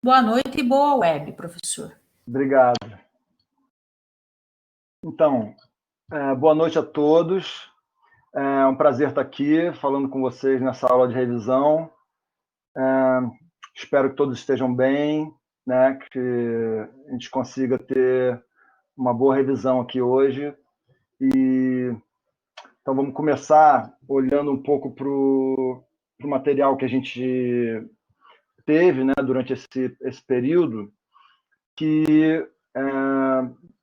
Boa noite e boa web, professor. Obrigado. Então, boa noite a todos. É um prazer estar aqui falando com vocês nessa aula de revisão. Espero que todos estejam bem, né? Que a gente consiga ter uma boa revisão aqui hoje. Então, vamos começar olhando um pouco para o material que a gente teve, né, durante esse período, que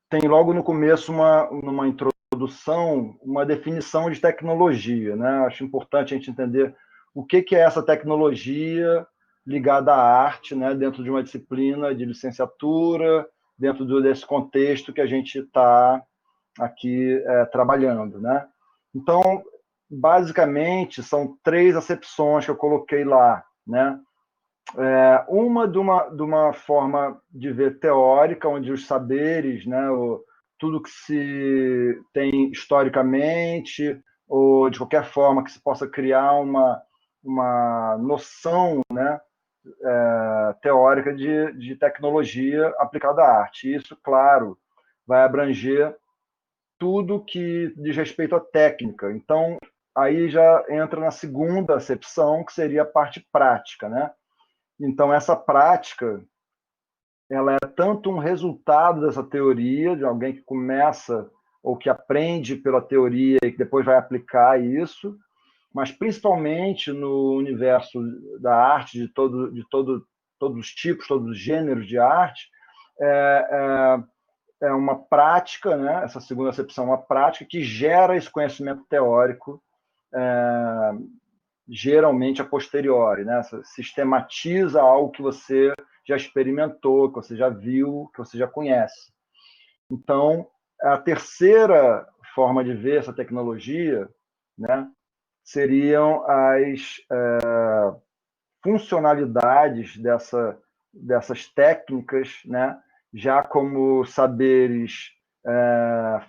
tem logo no começo numa introdução, uma definição de tecnologia, né? Acho importante a gente entender o que é essa tecnologia ligada à arte, né? Dentro de uma disciplina de licenciatura, dentro desse contexto que a gente está aqui trabalhando, né? Então, basicamente, são 3 acepções que eu coloquei lá, né? Uma de uma forma de ver teórica, onde os saberes, né, tudo que se tem historicamente, ou de qualquer forma que se possa criar uma noção, né, teórica de tecnologia aplicada à arte. Isso, claro, vai abranger tudo que diz respeito à técnica. Então, aí já entra na segunda acepção, que seria a parte prática, né? Então, essa prática, ela é tanto um resultado dessa teoria, de alguém que começa ou que aprende pela teoria e que depois vai aplicar isso, mas principalmente no universo da arte, todos os tipos, todos os gêneros de arte, é uma prática, né? Essa segunda acepção é uma prática que gera esse conhecimento teórico, geralmente a posteriori, né? Sistematiza algo que você já experimentou, que você já viu, que você já conhece. Então, a terceira forma de ver essa tecnologia, né, seriam as funcionalidades dessas técnicas, né, já como saberes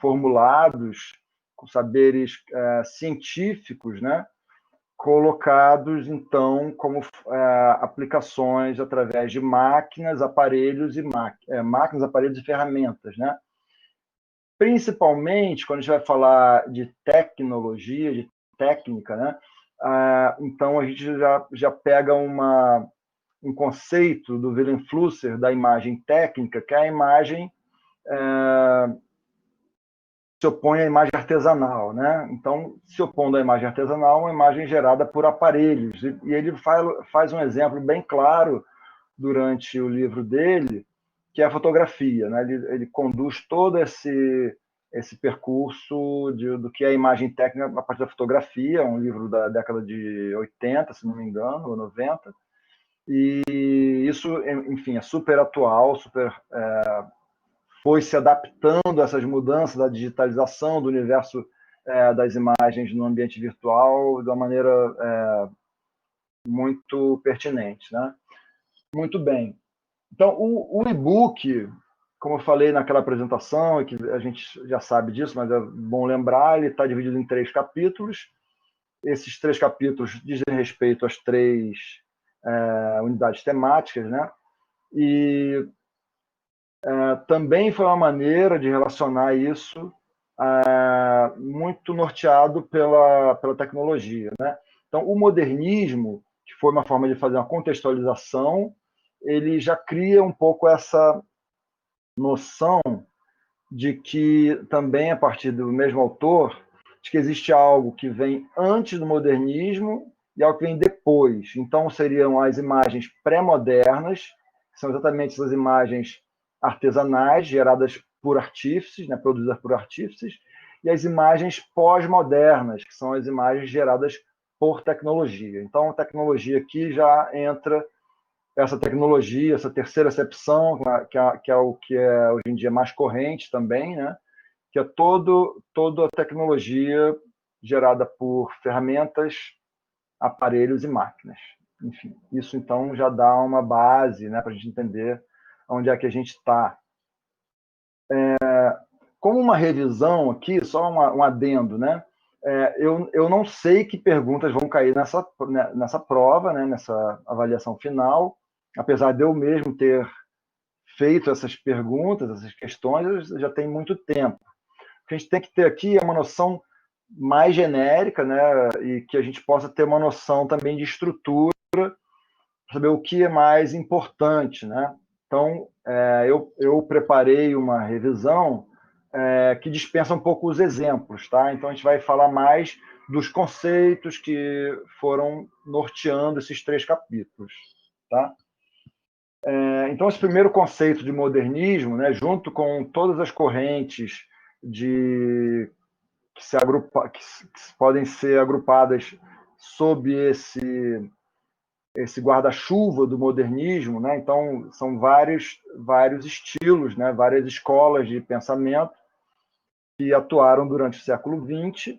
formulados, saberes científicos, né, colocados, então, como aplicações através de máquinas, aparelhos máquinas, aparelhos e ferramentas, né? Principalmente quando a gente vai falar de tecnologia, de técnica, né? Então a gente já pega um conceito do Willem Flusser da imagem técnica, que é a imagem se opõe à imagem artesanal, né? Então, se opondo à imagem artesanal, uma imagem gerada por aparelhos. E ele faz um exemplo bem claro durante o livro dele, que é a fotografia, né? Ele conduz todo esse percurso do que é a imagem técnica a partir da fotografia, um livro da década de 80, se não me engano, ou 90. E isso, enfim, é super atual, foi se adaptando a essas mudanças da digitalização do universo das imagens no ambiente virtual de uma maneira muito pertinente, né? Muito bem. Então, o e-book, como eu falei naquela apresentação, que a gente já sabe disso, mas é bom lembrar, ele está dividido em 3 capítulos. Esses 3 capítulos dizem respeito às 3 unidades temáticas, né? E também foi uma maneira de relacionar isso muito norteado pela tecnologia, né? Então, o modernismo, que foi uma forma de fazer uma contextualização, ele já cria um pouco essa noção de que também, a partir do mesmo autor, de que existe algo que vem antes do modernismo e algo que vem depois. Então, seriam as imagens pré-modernas, que são exatamente essas imagens artesanais, geradas por artífices, né, produzidas por artífices, e as imagens pós-modernas, que são as imagens geradas por tecnologia. Então, a tecnologia aqui já entra essa tecnologia, essa terceira acepção, que é o que é hoje em dia mais corrente também, né? Que é toda a tecnologia gerada por ferramentas, aparelhos e máquinas. Enfim, isso então já dá uma base, né, para a gente entender onde é que a gente está. Como uma revisão aqui, só um adendo, né? Eu não sei que perguntas vão cair nessa prova, né, nessa avaliação final, apesar de eu mesmo ter feito essas perguntas, essas questões, já tem muito tempo. O que a gente tem que ter aqui é uma noção mais genérica, né, e que a gente possa ter uma noção também de estrutura, para saber o que é mais importante, né? Então, eu preparei uma revisão que dispensa um pouco os exemplos, tá? Então, a gente vai falar mais dos conceitos que foram norteando esses 3 capítulos, tá? Então, esse primeiro conceito de modernismo, né, junto com todas as correntes que podem ser agrupadas sob esse guarda-chuva do modernismo, né? Então, são vários estilos, né? Várias escolas de pensamento que atuaram durante o século XX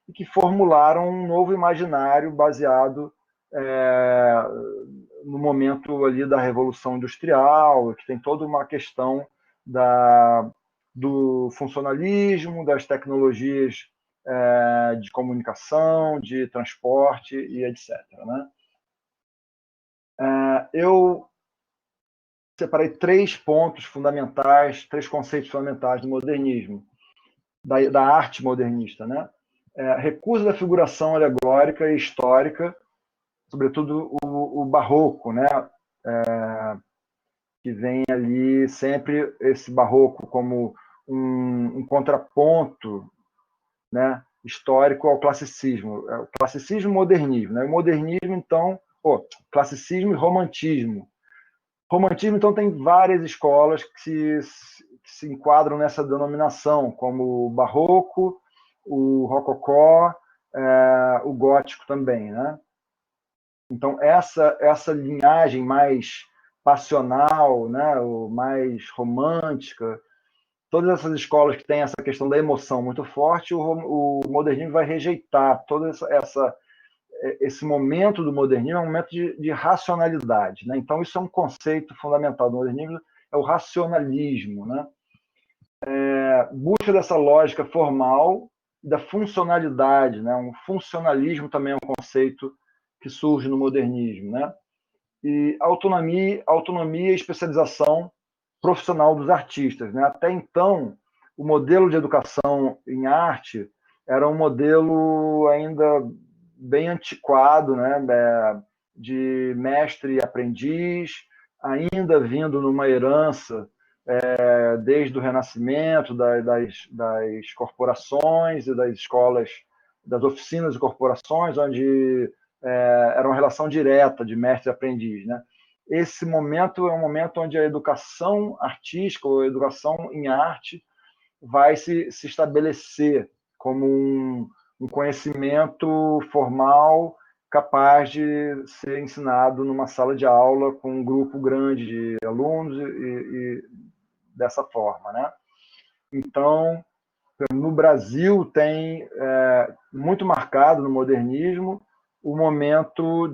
e que formularam um novo imaginário baseado no momento ali da Revolução Industrial, que tem toda uma questão do funcionalismo, das tecnologias de comunicação, de transporte e etc. Né? Eu separei 3 pontos fundamentais, 3 conceitos fundamentais do modernismo, da arte modernista. Né? Recusa da figuração alegórica e histórica, sobretudo o barroco, né? Que vem ali sempre esse barroco como um contraponto, né, histórico ao classicismo. O classicismo e o modernismo. Né? O modernismo, então, classicismo e romantismo. Romantismo, então, tem várias escolas que se enquadram nessa denominação, como o barroco, o rococó, o gótico também. Né? Então, essa linhagem mais passional, né, ou mais romântica, todas essas escolas que têm essa questão da emoção muito forte, o modernismo vai rejeitar todo esse momento do modernismo, é um momento de racionalidade. Né? Então, isso é um conceito fundamental do modernismo, é o racionalismo. Né? Busca dessa lógica formal e da funcionalidade. Né? Um funcionalismo também é um conceito que surge no modernismo. Né? E autonomia e especialização profissional dos artistas. Né? Até então, o modelo de educação em arte era um modelo ainda bem antiquado, né? De mestre e aprendiz, ainda vindo numa herança desde o Renascimento, das corporações e das escolas, das oficinas e corporações, onde era uma relação direta de mestre e aprendiz. Né? Esse momento é um momento onde a educação artística ou a educação em arte vai se estabelecer como um conhecimento formal capaz de ser ensinado numa sala de aula com um grupo grande de alunos e dessa forma. Né? Então, no Brasil, tem muito marcado no modernismo o momento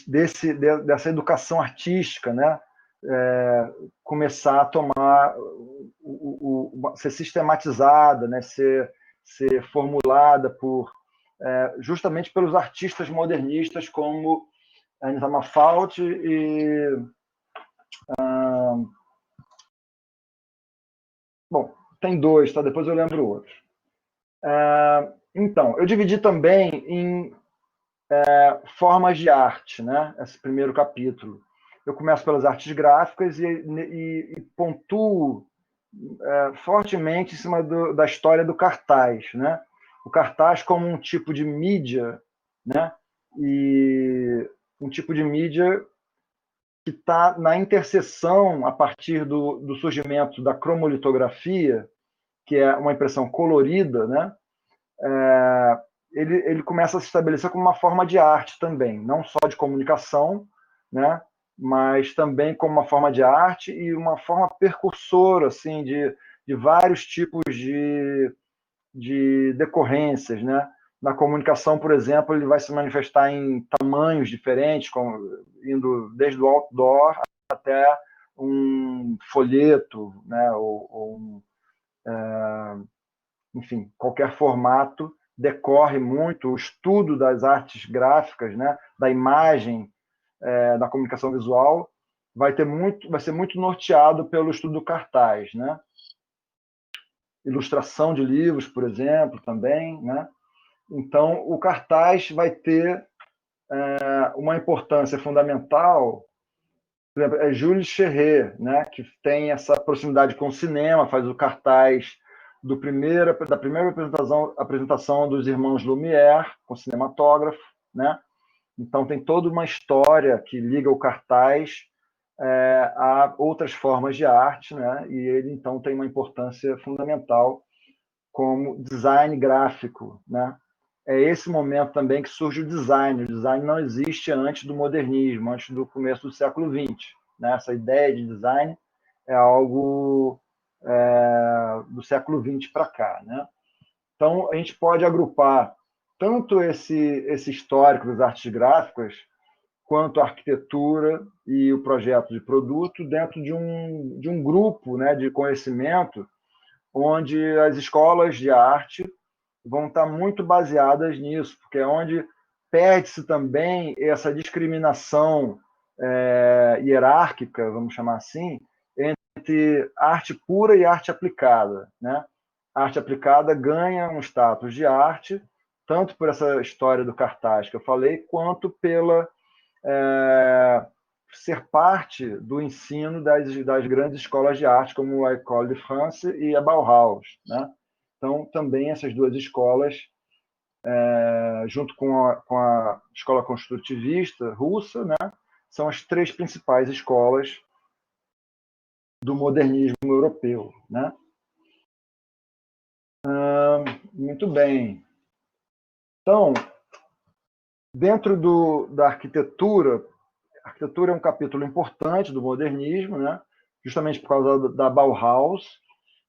dessa educação artística, né? Começar a tomar, ser sistematizada, né? ser formulada justamente pelos artistas modernistas como Anita Malfatti e bom, tem 2, tá? Depois eu lembro outros. Então, eu dividi também em formas de arte, né? Esse primeiro capítulo. Eu começo pelas artes gráficas e pontuo fortemente em cima da história do cartaz, né? O cartaz como um tipo de mídia, né? E um tipo de mídia que está na interseção a partir do surgimento da cromolitografia, que é uma impressão colorida, né? Ele começa a se estabelecer como uma forma de arte também, não só de comunicação, né? Mas também como uma forma de arte e uma forma percursora assim, de vários tipos de decorrências. Né? Na comunicação, por exemplo, ele vai se manifestar em tamanhos diferentes, indo desde o outdoor até um folheto, né? Ou enfim, qualquer formato decorre muito o estudo das artes gráficas, né, da imagem, da comunicação visual, vai ser muito norteado pelo estudo do cartaz, né? Ilustração de livros, por exemplo, também, né? Então, o cartaz vai ter uma importância fundamental. Por exemplo, é Jules Cherret, né, que tem essa proximidade com o cinema, faz o cartaz da primeira apresentação dos irmãos Lumière, com cinematógrafo, né? Então, tem toda uma história que liga o cartaz a outras formas de arte, né? E ele, então, tem uma importância fundamental como design gráfico, né? É esse momento também que surge o design. O design não existe antes do modernismo, antes do começo do século XX, né? Essa ideia de design é algo do século XX para cá, né? Então, a gente pode agrupar tanto esse histórico das artes gráficas quanto a arquitetura e o projeto de produto dentro de um grupo, né, de conhecimento onde as escolas de arte vão estar muito baseadas nisso, porque é onde perde-se também essa discriminação hierárquica, vamos chamar assim, entre arte pura e arte aplicada, né? A arte aplicada ganha um status de arte, tanto por essa história do cartaz que eu falei, quanto pela ser parte do ensino das grandes escolas de arte, como a École de France e a Bauhaus, né? Então, também essas duas escolas, junto com a escola construtivista russa, né, são as três principais escolas do modernismo europeu, né? Muito bem. Então, dentro da arquitetura, a arquitetura é um capítulo importante do modernismo, né? Justamente por causa da Bauhaus,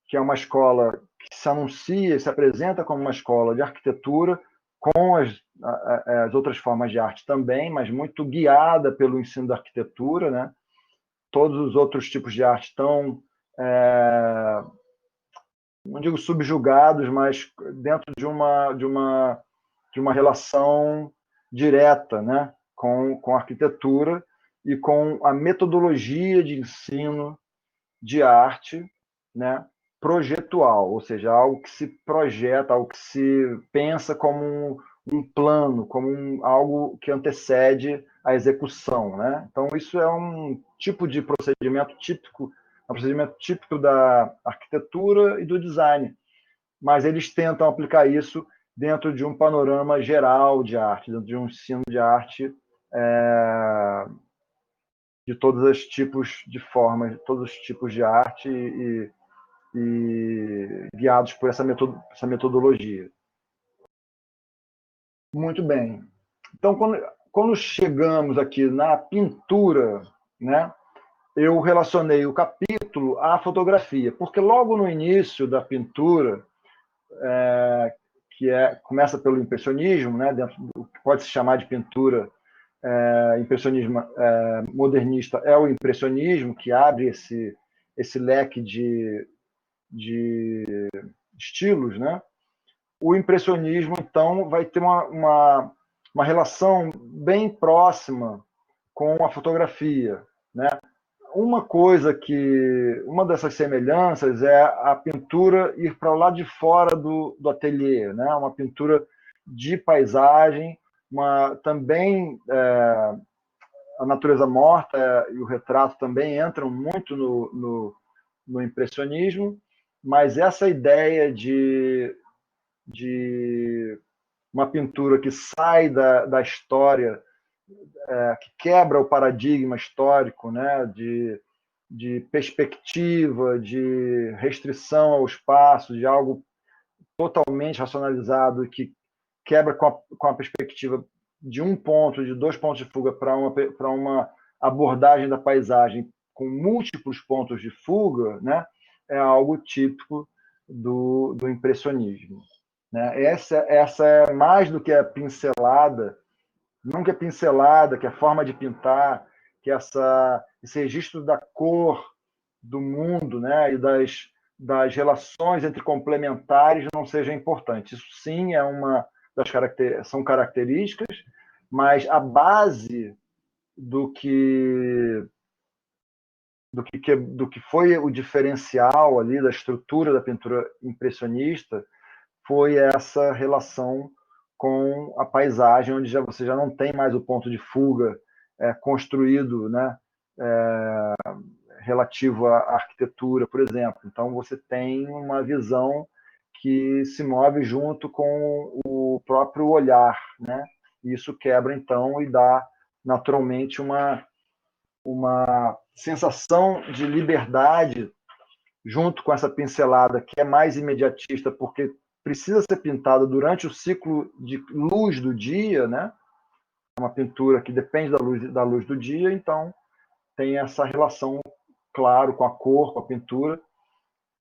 que é uma escola que se anuncia, se apresenta como uma escola de arquitetura, com as outras formas de arte também, mas muito guiada pelo ensino da arquitetura, né? Todos os outros tipos de arte estão, não digo subjugados, mas dentro de uma relação direta, né? com a arquitetura e com a metodologia de ensino de arte, né? Projetual, ou seja, algo que se projeta, algo que se pensa como um plano, como algo que antecede a execução, né? Então, isso é um tipo de procedimento típico, da arquitetura e do design, mas eles tentam aplicar isso dentro de um panorama geral de arte, dentro de um ensino de arte de todos os tipos de formas, de todos os tipos de arte e guiados por essa metodologia. Muito bem. Então, quando chegamos aqui na pintura, né, eu relacionei o capítulo à fotografia, porque logo no início da pintura, começa pelo impressionismo, né, dentro do que pode se chamar de pintura, impressionismo modernista é o impressionismo, que abre esse leque de estilos, né? O impressionismo, então, vai ter uma relação bem próxima com a fotografia, né? Uma dessas semelhanças é a pintura ir para o lado de fora do ateliê, né? Uma pintura de paisagem, também a natureza morta e o retrato também entram muito no impressionismo, mas essa ideia de uma pintura que sai da história, que quebra o paradigma histórico, né, de perspectiva, de restrição ao espaço, de algo totalmente racionalizado, que quebra com a perspectiva de um ponto, de dois pontos de fuga para uma abordagem da paisagem com múltiplos pontos de fuga, né, é algo típico do impressionismo. Né? Essa é mais do que a pincelada, não que a pincelada, que a forma de pintar, que esse registro da cor do mundo, né, e das relações entre complementares não seja importante. Isso sim é são características, mas a base do que foi o diferencial ali da estrutura da pintura impressionista foi essa relação com a paisagem, onde você já não tem mais o ponto de fuga construído, né, relativo à arquitetura, por exemplo. Então, você tem uma visão que se move junto com o próprio olhar, né? Isso quebra, então, e dá, naturalmente, uma sensação de liberdade junto com essa pincelada que é mais imediatista, porque precisa ser pintada durante o ciclo de luz do dia, né? É uma pintura que depende da luz do dia, então tem essa relação, claro, com a cor, com a pintura,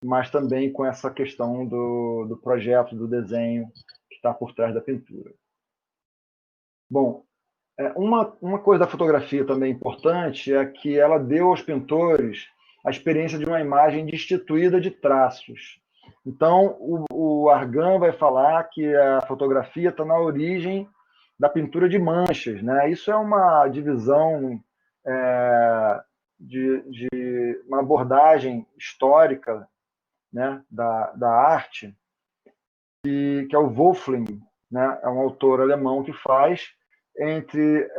mas também com essa questão do projeto, do desenho que está por trás da pintura. Bom, uma coisa da fotografia também importante é que ela deu aos pintores a experiência de uma imagem destituída de traços. Então, o Argan vai falar que a fotografia está na origem da pintura de manchas, né? Isso é uma divisão de uma abordagem histórica, né, da arte, que é o Wolfling, né? É um autor alemão que faz entre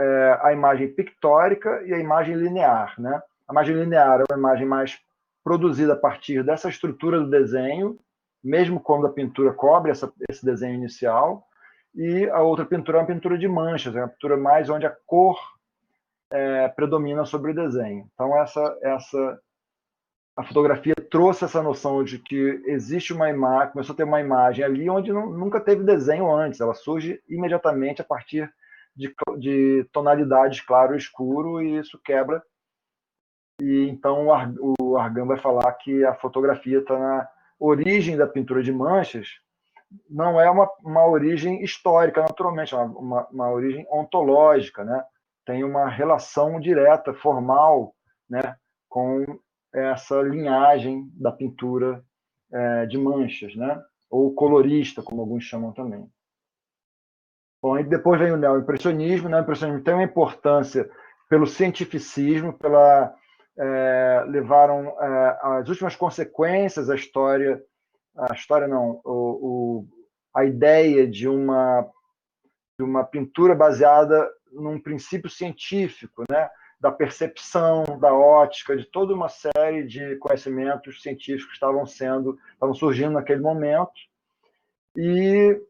a imagem pictórica e a imagem linear, né? A imagem linear é uma imagem mais produzida a partir dessa estrutura do desenho, mesmo quando a pintura cobre esse desenho inicial, e a outra pintura é uma pintura de manchas, é uma pintura mais onde a cor predomina sobre o desenho. Então, a fotografia trouxe essa noção de que existe uma imagem, começou a ter uma imagem ali onde nunca teve desenho antes, ela surge imediatamente a partir de tonalidades claro e escuro, e isso quebra. E então o Argan vai falar que a fotografia está na origem da pintura de manchas, não é uma origem histórica, naturalmente, é uma origem ontológica, né? Tem uma relação direta, formal, né, com essa linhagem da pintura de manchas, né? Ou colorista, como alguns chamam também. Bom, e depois vem o neoimpressionismo. O neoimpressionismo tem uma importância pelo cientificismo, levaram as últimas consequências à história, não, a ideia de uma pintura baseada num princípio científico, né? Da percepção, da ótica, de toda uma série de conhecimentos científicos que estavam surgindo naquele momento. E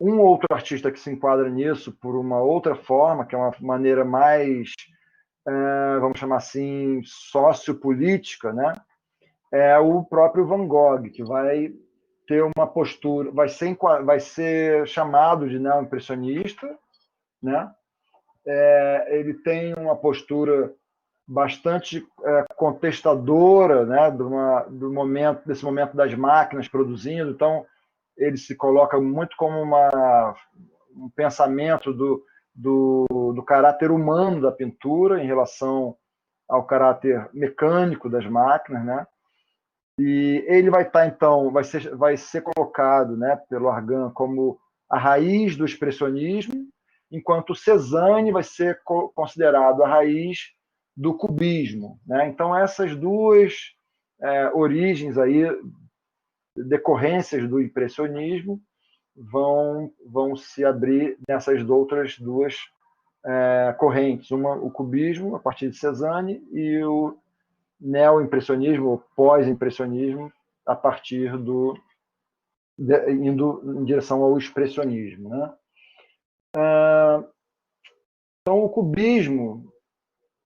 um outro artista que se enquadra nisso por uma outra forma, que é uma maneira mais, vamos chamar assim, sociopolítica, né? É o próprio Van Gogh, que vai ter uma postura, vai ser chamado de neoimpressionista, né? Ele tem uma postura bastante contestadora, né, desse momento das máquinas produzindo. Então, ele se coloca muito como um pensamento do caráter humano da pintura em relação ao caráter mecânico das máquinas, né? E ele vai estar, então, vai ser colocado, né, pelo Argan como a raiz do expressionismo, enquanto o Cézanne vai ser considerado a raiz do cubismo, né? Então, essas duas origens aí, decorrências do impressionismo, vão se abrir nessas outras duas correntes. O cubismo, a partir de Cézanne, e o neoimpressionismo, ou pós-impressionismo, a partir indo em direção ao expressionismo, né? Então, o cubismo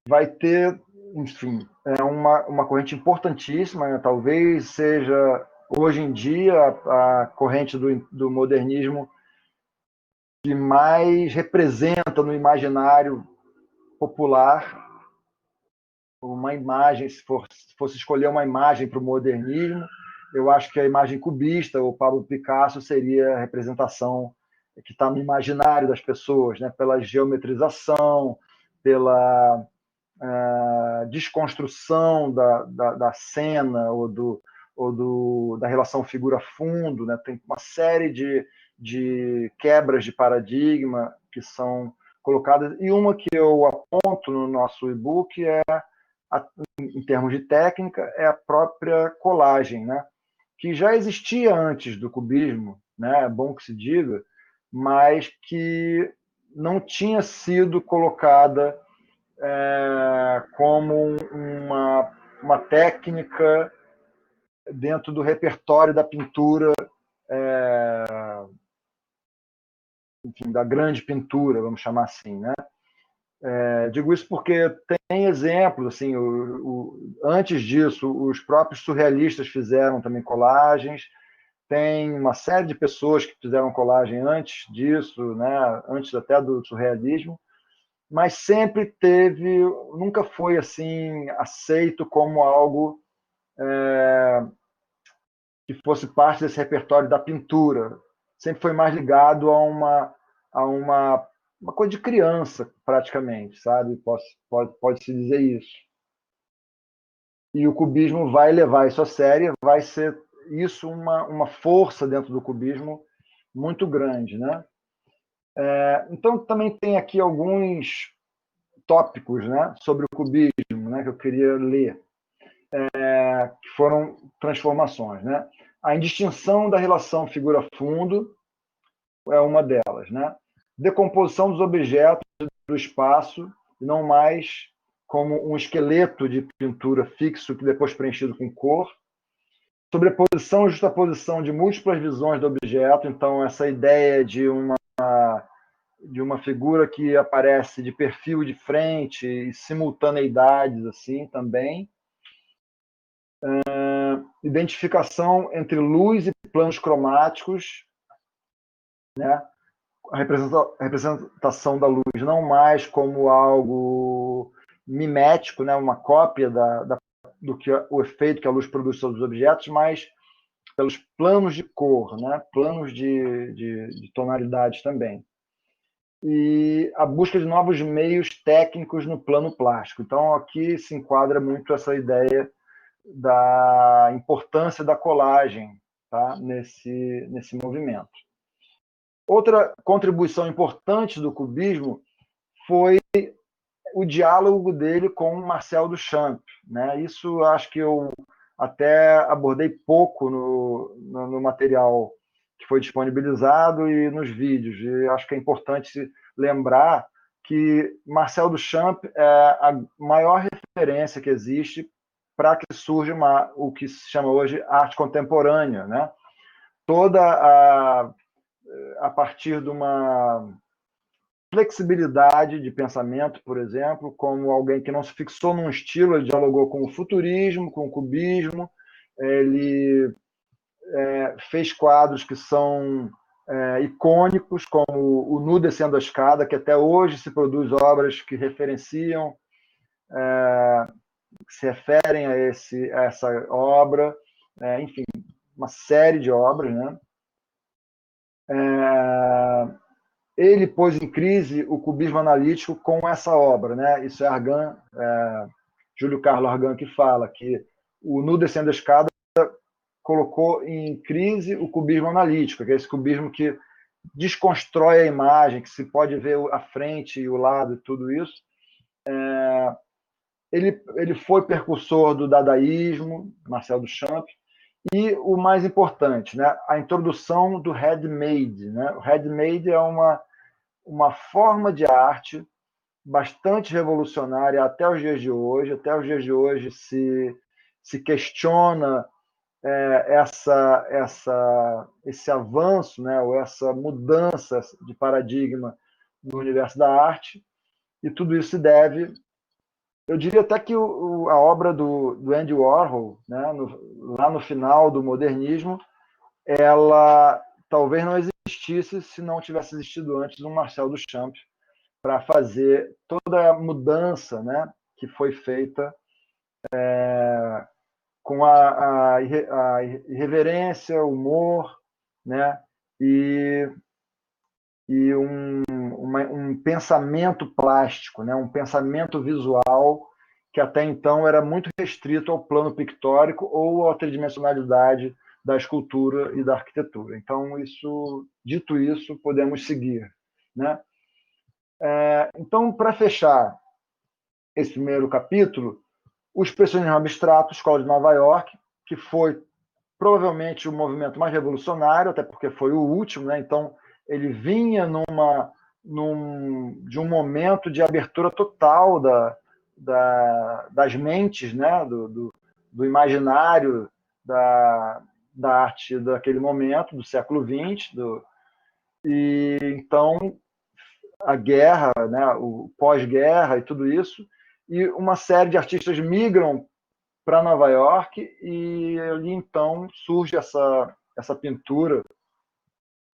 vai ter, enfim, uma corrente importantíssima, né? Talvez seja, hoje em dia, a corrente do modernismo que mais representa no imaginário popular uma imagem. Se fosse escolher uma imagem para o modernismo, eu acho que a imagem cubista, ou Pablo Picasso, seria a representação que está no imaginário das pessoas, né? Pela geometrização, pela desconstrução da cena ou ou da relação figura-fundo, né? Tem uma série de quebras de paradigma que são colocadas, e uma que eu aponto no nosso e-book em termos de técnica, é a própria colagem, né? Que já existia antes do cubismo, né? É bom que se diga, mas que não tinha sido colocada como uma técnica dentro do repertório da pintura, enfim, da grande pintura, vamos chamar assim, né? Digo isso porque tem exemplos, assim, antes disso, os próprios surrealistas fizeram também colagens, tem uma série de pessoas que fizeram colagem antes disso, né? Antes até do surrealismo, mas sempre nunca foi assim aceito como algo que fosse parte desse repertório da pintura. Sempre foi mais ligado a uma coisa de criança, praticamente, sabe? Pode-se dizer isso. E o cubismo vai levar isso a sério, vai ser isso uma força dentro do cubismo muito grande, né? Então, também tem aqui alguns tópicos, né, sobre o cubismo, né, que eu queria ler, que foram transformações, né? A indistinção da relação figura-fundo é uma delas, né? Decomposição dos objetos do espaço, não mais como um esqueleto de pintura fixo que depois preenchido com cor. Sobreposição e justaposição de múltiplas visões do objeto, então essa ideia de uma figura que aparece de perfil de frente e simultaneidades assim também. Identificação entre luz e planos cromáticos, né? A representação da luz não mais como algo mimético, né? Uma cópia do que o efeito que a luz produz sobre os objetos, mas pelos planos de cor, né? Planos de tonalidades também. E a busca de novos meios técnicos no plano plástico. Então, aqui se enquadra muito essa ideia da importância da colagem, tá? nesse movimento. Outra contribuição importante do cubismo foi o diálogo dele com Marcel Duchamp, né? Isso acho que eu até abordei pouco no material que foi disponibilizado e nos vídeos. E acho que é importante lembrar que Marcel Duchamp é a maior referência que existe para que surja o que se chama hoje arte contemporânea, né? Toda a partir de uma flexibilidade de pensamento, por exemplo, como alguém que não se fixou num estilo, ele dialogou com o futurismo, com o cubismo, ele fez quadros que são icônicos, como o Nu Descendo a Escada, que até hoje se produz obras que referenciam, que se referem a essa obra, enfim, uma série de obras, né? Ele pôs em crise o cubismo analítico com essa obra, né? Isso é Argan, Júlio Carlos Argan que fala que o Nu Descendo a Escada colocou em crise o cubismo analítico, que é esse cubismo que desconstrói a imagem, que se pode ver a frente e o lado e tudo isso. Ele foi precursor do dadaísmo, Marcel Duchamp, e o mais importante, né, a introdução do handmade. Né? O handmade é uma forma de arte bastante revolucionária até os dias de hoje. Até os dias de hoje se questiona esse avanço, né, ou essa mudança de paradigma no universo da arte, e tudo isso se deve, eu diria até que a obra do Andy Warhol, né, lá no final do modernismo, ela talvez não existisse se não tivesse existido antes um Marcel Duchamp para fazer toda a mudança, né, que foi feita com a irreverência, o humor, né, e um pensamento plástico, né, um pensamento visual que até então era muito restrito ao plano pictórico ou à tridimensionalidade da escultura e da arquitetura. Então, dito isso, podemos seguir, né? Então, para fechar esse primeiro capítulo, o expressionismo abstrato, Escola de Nova York, que foi provavelmente o movimento mais revolucionário, até porque foi o último, né? Então, ele vinha de um momento de abertura total das mentes, né? Do imaginário da arte daquele momento, do século XX. E então, a guerra, né? O pós-guerra e tudo isso, e uma série de artistas migram para Nova York, e ali então surge essa pintura,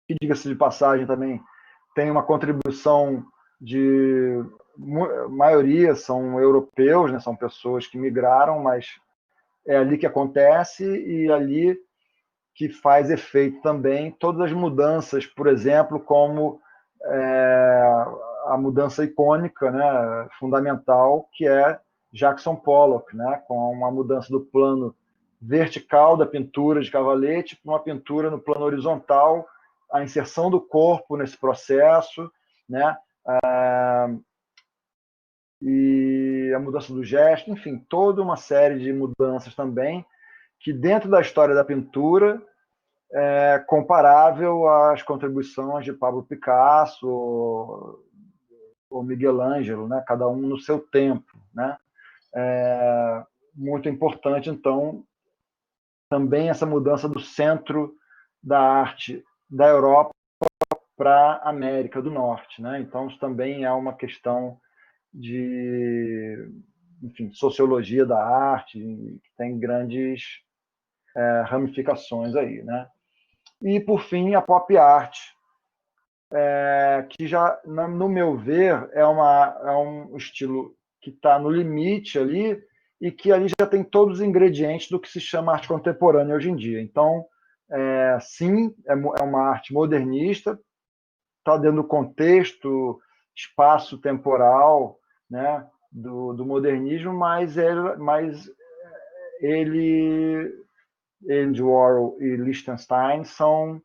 que, diga-se de passagem, também tem uma contribuição de maioria são europeus, né? São pessoas que migraram, mas é ali que acontece e ali que faz efeito também todas as mudanças, por exemplo, como a mudança icônica, né, fundamental, que é Jackson Pollock, né, com a mudança do plano vertical da pintura de Cavalete para uma pintura no plano horizontal, a inserção do corpo nesse processo, né, e a mudança do gesto, enfim, toda uma série de mudanças também, que dentro da história da pintura é comparável às contribuições de Pablo Picasso ou Miguel Ângelo, né? Cada um no seu tempo, né? Muito importante, então, também essa mudança do centro da arte da Europa para a América do Norte, né? Então, isso também é uma questão de, enfim, sociologia da arte, que tem grandes ramificações aí, né? E, por fim, a pop art, que já, no meu ver, é um estilo que está no limite ali e que ali já tem todos os ingredientes do que se chama arte contemporânea hoje em dia. Então, sim, é uma arte modernista, está dentro do contexto espaço-temporal, né, do modernismo, mas ele, Andy Warhol e Lichtenstein são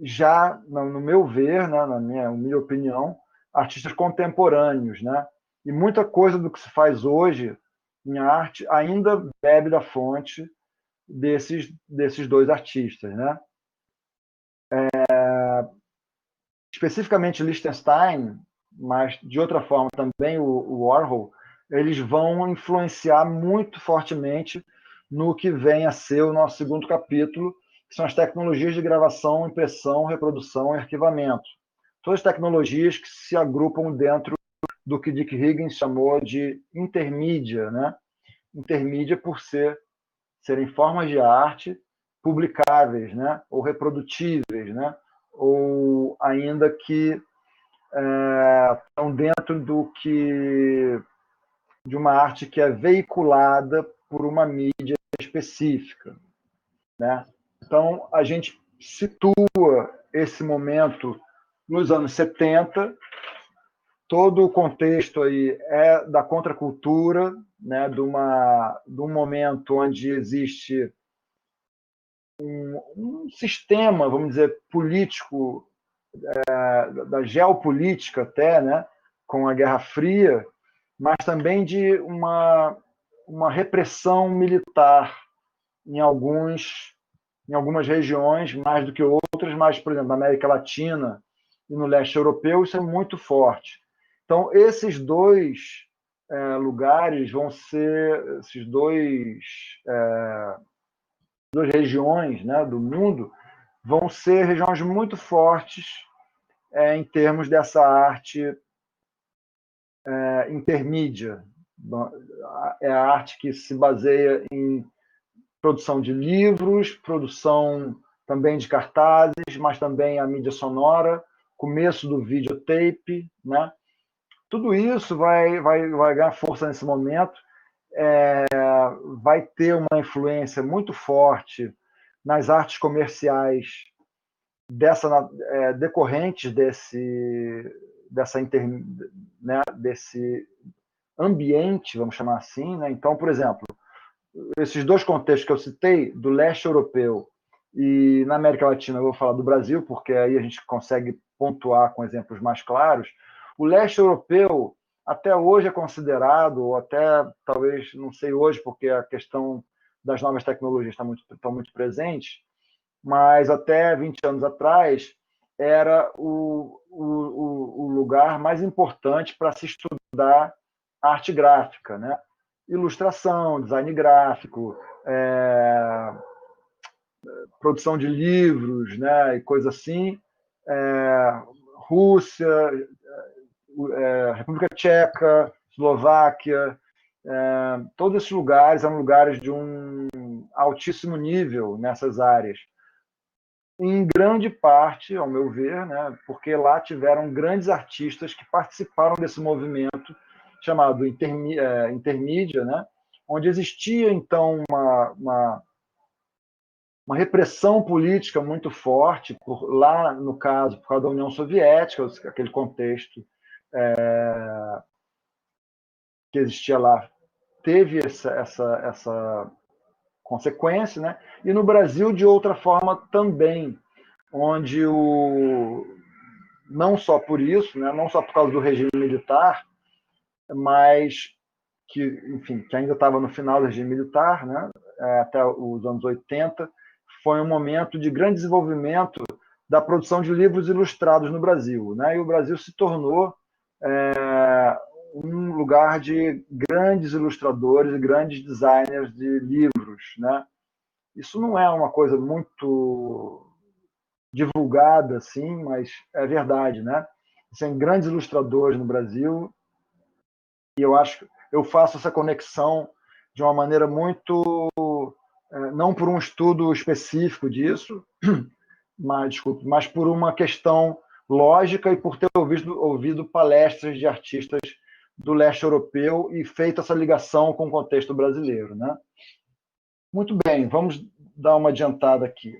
já, no meu ver, né, na minha humilde opinião, artistas contemporâneos, né? E muita coisa do que se faz hoje em arte ainda bebe da fonte desses dois artistas, né? Especificamente Lichtenstein, mas de outra forma também o Warhol, eles vão influenciar muito fortemente no que vem a ser o nosso segundo capítulo, que são as tecnologias de gravação, impressão, reprodução e arquivamento. Todas as tecnologias que se agrupam dentro do que Dick Higgins chamou de intermídia, né? Intermídia por serem formas de arte publicáveis, né? Ou reprodutíveis, né? Ou ainda que estão dentro de uma arte que é veiculada por uma mídia específica, né? Então, a gente situa esse momento nos anos 70, todo o contexto aí é da contracultura, né, de um momento onde existe um sistema, vamos dizer, político, da geopolítica até, né, com a Guerra Fria, mas também de uma repressão militar em algumas regiões, mais do que outras, mas, por exemplo, na América Latina e no leste europeu, isso é muito forte. Então, esses dois lugares vão ser, duas regiões, né, do mundo, vão ser regiões muito fortes em termos dessa arte intermídia. É a arte que se baseia em produção de livros, produção também de cartazes, mas também a mídia sonora, começo do videotape, né? Tudo isso vai ganhar força nesse momento, vai ter uma influência muito forte nas artes comerciais decorrentes desse ambiente, vamos chamar assim, né? Então, por exemplo, esses dois contextos que eu citei, do leste europeu e na América Latina, eu vou falar do Brasil, porque aí a gente consegue pontuar com exemplos mais claros. O leste europeu até hoje é considerado, ou até talvez, não sei hoje, porque a questão das novas tecnologias estão muito presente, mas até 20 anos atrás era o lugar mais importante para se estudar arte gráfica, né? Ilustração, design gráfico, produção de livros, né? E coisa assim. Rússia, República Tcheca, Eslováquia, todos esses lugares eram lugares de um altíssimo nível nessas áreas. Em grande parte, ao meu ver, né, porque lá tiveram grandes artistas que participaram desse movimento chamado intermídia, né, onde existia, então, uma repressão política muito forte, lá, no caso, por causa da União Soviética, aquele contexto que existia lá, teve essa consequência, né? E no Brasil, de outra forma, também, onde não só por isso, né? Não só por causa do regime militar, mas enfim, que ainda estava no final do regime militar, né? Até os anos 80, foi um momento de grande desenvolvimento da produção de livros ilustrados no Brasil, né? E o Brasil se tornou um lugar de grandes ilustradores e grandes designers de livros, né? Isso não é uma coisa muito divulgada assim, mas é verdade, né? Tem grandes ilustradores no Brasil e eu faço essa conexão de uma maneira muito não por um estudo específico disso, mas por uma questão lógica e por ter ouvido palestras de artistas do leste europeu e feito essa ligação com o contexto brasileiro, né? Muito bem, vamos dar uma adiantada aqui.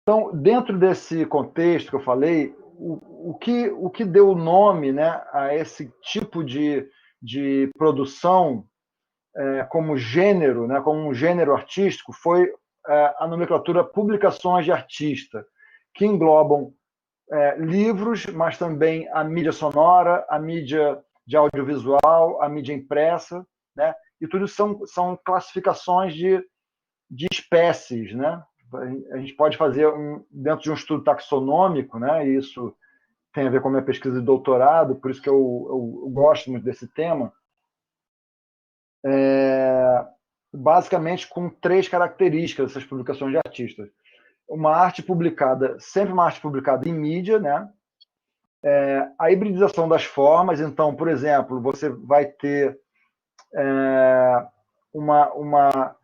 Então, dentro desse contexto que eu falei, o que deu nome, né, a esse tipo de produção como gênero, né, como um gênero artístico, foi a nomenclatura publicações de artista, que englobam livros, mas também a mídia sonora, a mídia de audiovisual, a mídia impressa, né? E tudo são classificações de espécies, né? A gente pode fazer dentro de um estudo taxonômico, né? E isso tem a ver com a minha pesquisa de doutorado, por isso que eu gosto muito desse tema. Basicamente com 3 características dessas publicações de artistas. Sempre uma arte publicada em mídia, né? A hibridização das formas, então, por exemplo, você vai ter uma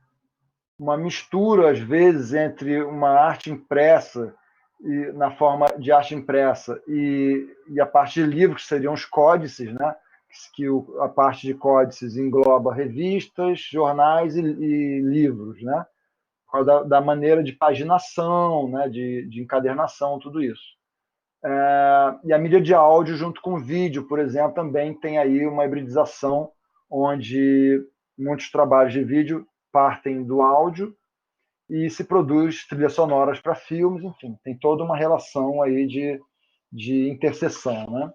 mistura, às vezes, entre uma arte impressa, na forma de arte impressa, e a parte de livros, que seriam os códices, né? Que a parte de códices engloba revistas, jornais e livros, né? Por causa da maneira de paginação, né? de encadernação, tudo isso. E a mídia de áudio, junto com o vídeo, por exemplo, também tem aí uma hibridização, onde muitos trabalhos de vídeo partem do áudio e se produz trilhas sonoras para filmes, enfim, tem toda uma relação aí de interseção, né?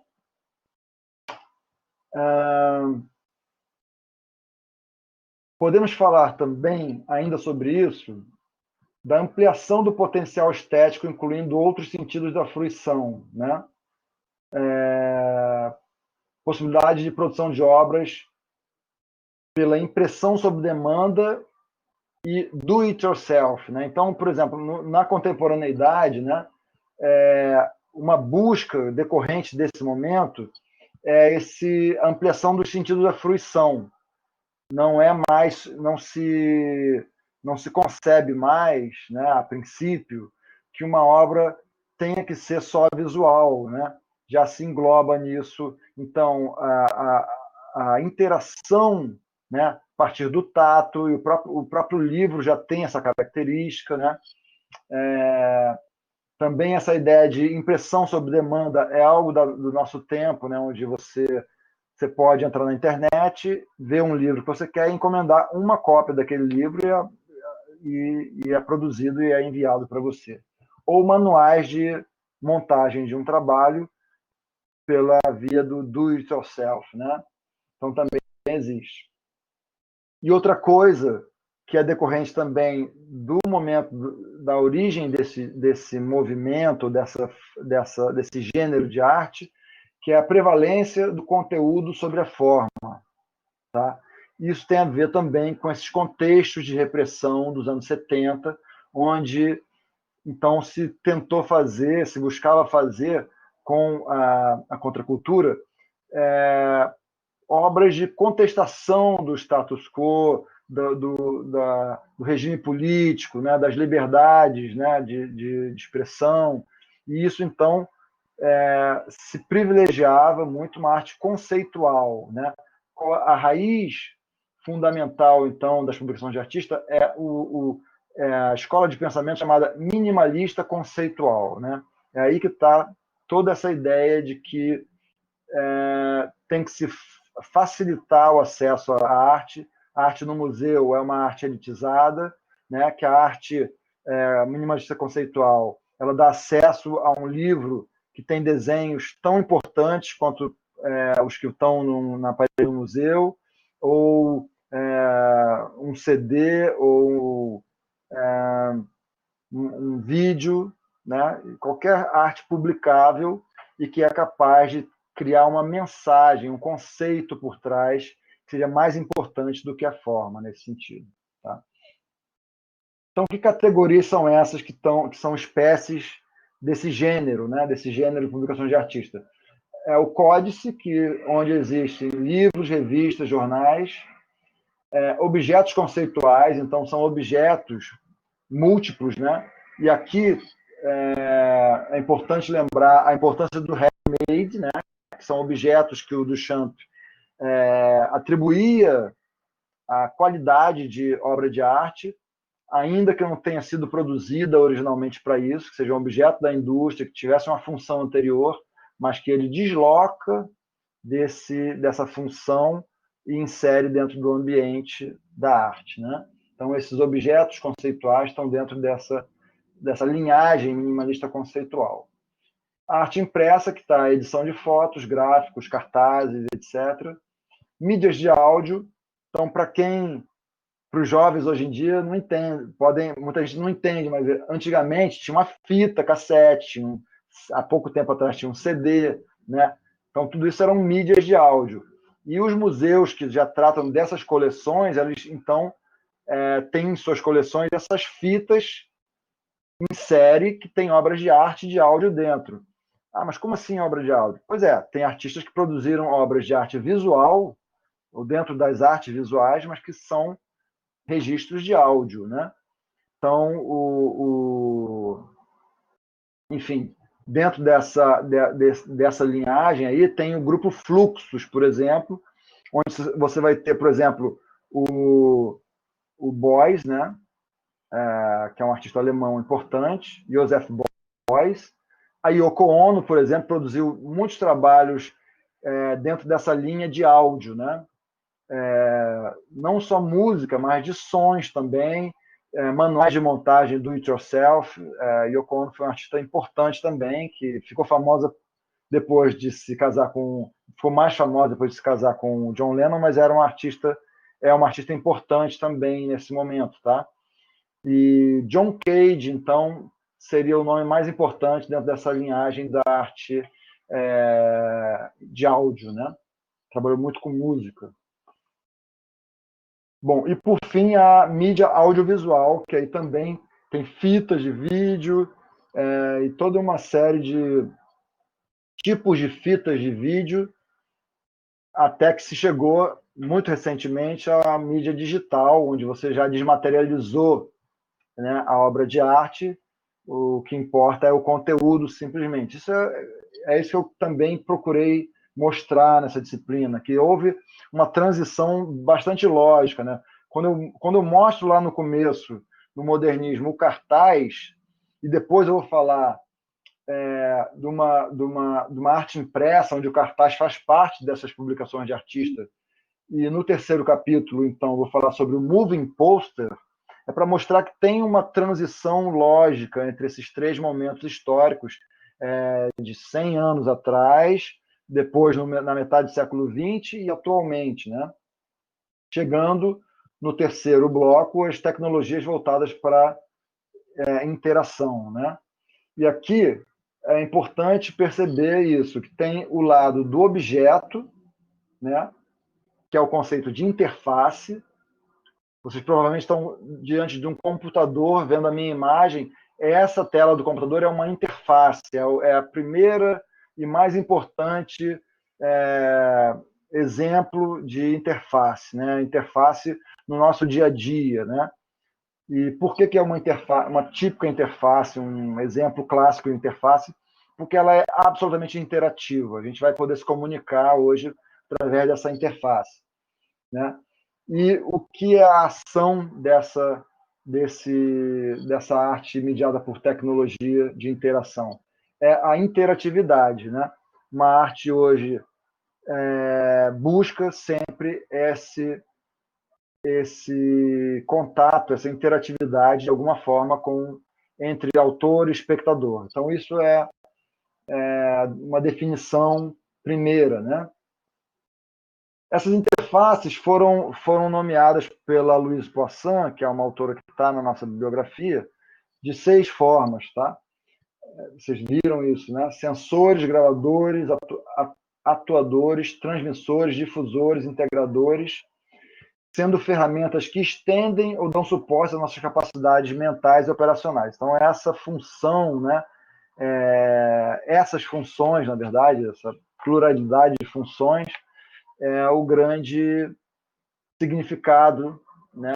Podemos falar também, ainda sobre isso, da ampliação do potencial estético, incluindo outros sentidos da fruição, né? Possibilidade de produção de obras pela impressão sob demanda e do it yourself, né? Então, por exemplo, na contemporaneidade, né, uma busca decorrente desse momento é essa ampliação dos sentidos da fruição. Não é mais, não se concebe mais, né, a princípio, que uma obra tenha que ser só visual, né? Já se engloba nisso. Então, a interação, né, a partir do tato, e o próprio livro já tem essa característica, né? Também essa ideia de impressão sob demanda é algo do nosso tempo, né, onde você pode entrar na internet, ver um livro que você quer e encomendar uma cópia daquele livro e é produzido e é enviado para você. Ou manuais de montagem de um trabalho pela via do do it yourself, né? Então também existe. E outra coisa que é decorrente também do momento da origem desse movimento, desse gênero de arte, que é a prevalência do conteúdo sobre a forma. Tá? Isso tem a ver também com esses contextos de repressão dos anos 70, onde então se tentou fazer, se buscava fazer com a contracultura obras de contestação do status quo, do regime político, né, das liberdades, né, de expressão. E isso, então, se privilegiava muito uma arte conceitual. Né? A raiz fundamental, então, das publicações de artista é a escola de pensamento chamada minimalista conceitual. Né? É aí que está toda essa ideia de que tem que se facilitar o acesso à arte. A arte no museu é uma arte elitizada, né? Que a arte minimalista conceitual ela dá acesso a um livro que tem desenhos tão importantes quanto os que estão na parede do museu, ou um CD, ou um vídeo, né? Qualquer arte publicável e que é capaz de criar uma mensagem, um conceito por trás que seria mais importante do que a forma nesse sentido. Tá? Então, que categorias são essas que são espécies desse gênero, né? Desse gênero de publicações de artista? É o códice, onde existem livros, revistas, jornais, objetos conceituais, então são objetos múltiplos, né? E aqui é importante lembrar a importância do handmade, né? Que são objetos que o Duchamp atribuía a qualidade de obra de arte, ainda que não tenha sido produzida originalmente para isso, que seja um objeto da indústria, que tivesse uma função anterior, mas que ele desloca dessa função e insere dentro do ambiente da arte. Né? Então, esses objetos conceituais estão dentro dessa linhagem minimalista conceitual. A arte impressa, que está a edição de fotos, gráficos, cartazes, etc. Mídias de áudio. Então, para os jovens hoje em dia, não entende, muita gente não entende, mas antigamente tinha uma fita cassete, há pouco tempo atrás tinha um CD, né? Então, tudo isso eram mídias de áudio. E os museus que já tratam dessas coleções, eles, então, têm em suas coleções essas fitas em série que tem obras de arte de áudio dentro. Ah, mas como assim obra de áudio? Pois é, tem artistas que produziram obras de arte visual, ou dentro das artes visuais, mas que são registros de áudio, né? Então, enfim, dentro dessa linhagem aí tem o grupo Fluxus, por exemplo, onde você vai ter, por exemplo, o Beuys, né? Que é um artista alemão importante, Joseph Beuys. A Yoko Ono, por exemplo, produziu muitos trabalhos dentro dessa linha de áudio, né? Não só música, mas de sons também, manuais de montagem do it yourself. Yoko Ono foi uma artista importante também, que ficou famosa depois de se casar ficou mais famosa depois de se casar com o John Lennon, mas é uma artista importante também nesse momento, tá? E John Cage, então, seria o nome mais importante dentro dessa linhagem da arte de áudio, né? Trabalhou muito com música. Bom, e por fim a mídia audiovisual, que aí também tem fitas de vídeo e toda uma série de tipos de fitas de vídeo, até que se chegou muito recentemente à mídia digital, onde você já desmaterializou, né, a obra de arte, o que importa é o conteúdo simplesmente. Isso é isso que eu também procurei mostrar nessa disciplina, que houve uma transição bastante lógica. Né? Quando eu mostro lá no começo, no modernismo, o cartaz, e depois eu vou falar de uma arte impressa, onde o cartaz faz parte dessas publicações de artista. E no terceiro capítulo, então, vou falar sobre o moving poster, é para mostrar que tem uma transição lógica entre esses três momentos históricos, de 100 anos atrás, depois na metade do século XX e atualmente, né? Chegando no terceiro bloco, as tecnologias voltadas para interação, né? E aqui é importante perceber isso, que tem o lado do objeto, né? Que é o conceito de interface. Vocês provavelmente estão diante de um computador, vendo a minha imagem. Essa tela do computador é uma interface, é a primeira e mais importante exemplo de interface, né? Interface no nosso dia a dia, né? E por que é uma interface, uma típica interface, um exemplo clássico de interface? Porque ela é absolutamente interativa. A gente vai poder se comunicar hoje através dessa interface, né? E o que é a ação dessa arte mediada por tecnologia de interação? É a interatividade, né? Uma arte hoje busca sempre esse contato, essa interatividade de alguma forma entre autor e espectador. Então isso é uma definição primeira, né? Essas interfaces foram nomeadas pela Louise Poisson, que é uma autora que está na nossa bibliografia, de 6 formas, tá? Vocês viram isso, né? Sensores, gravadores, atuadores, transmissores, difusores, integradores, sendo ferramentas que estendem ou dão suporte às nossas capacidades mentais e operacionais. Então, essa função, né? Essas funções, na verdade, essa pluralidade de funções, é o grande significado, né,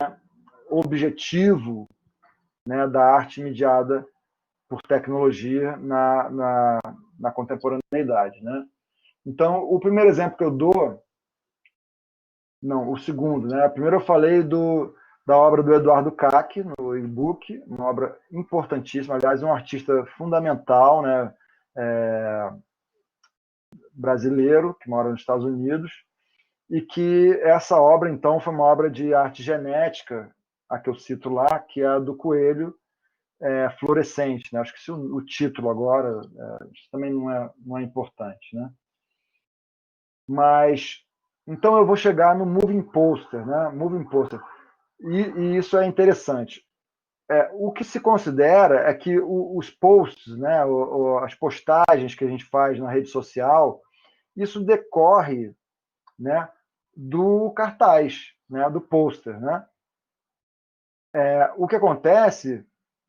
objetivo, né, da arte mediada por tecnologia na contemporaneidade, né? Então, o primeiro exemplo que eu dou, não, o segundo, né? Primeiro eu falei da obra do Eduardo Kac, no e-book, uma obra importantíssima, aliás, um artista fundamental, né, brasileiro, que mora nos Estados Unidos, e que essa obra, então, foi uma obra de arte genética, a que eu cito lá, que é a do coelho fluorescente. Né? Acho que se o título agora isso também não é importante. Né? Mas, então, eu vou chegar no moving poster. Né? Moving poster. E isso é interessante. O que se considera é que os posts, né, as postagens que a gente faz na rede social, isso decorre, né, do cartaz, né, do pôster. Né? O que acontece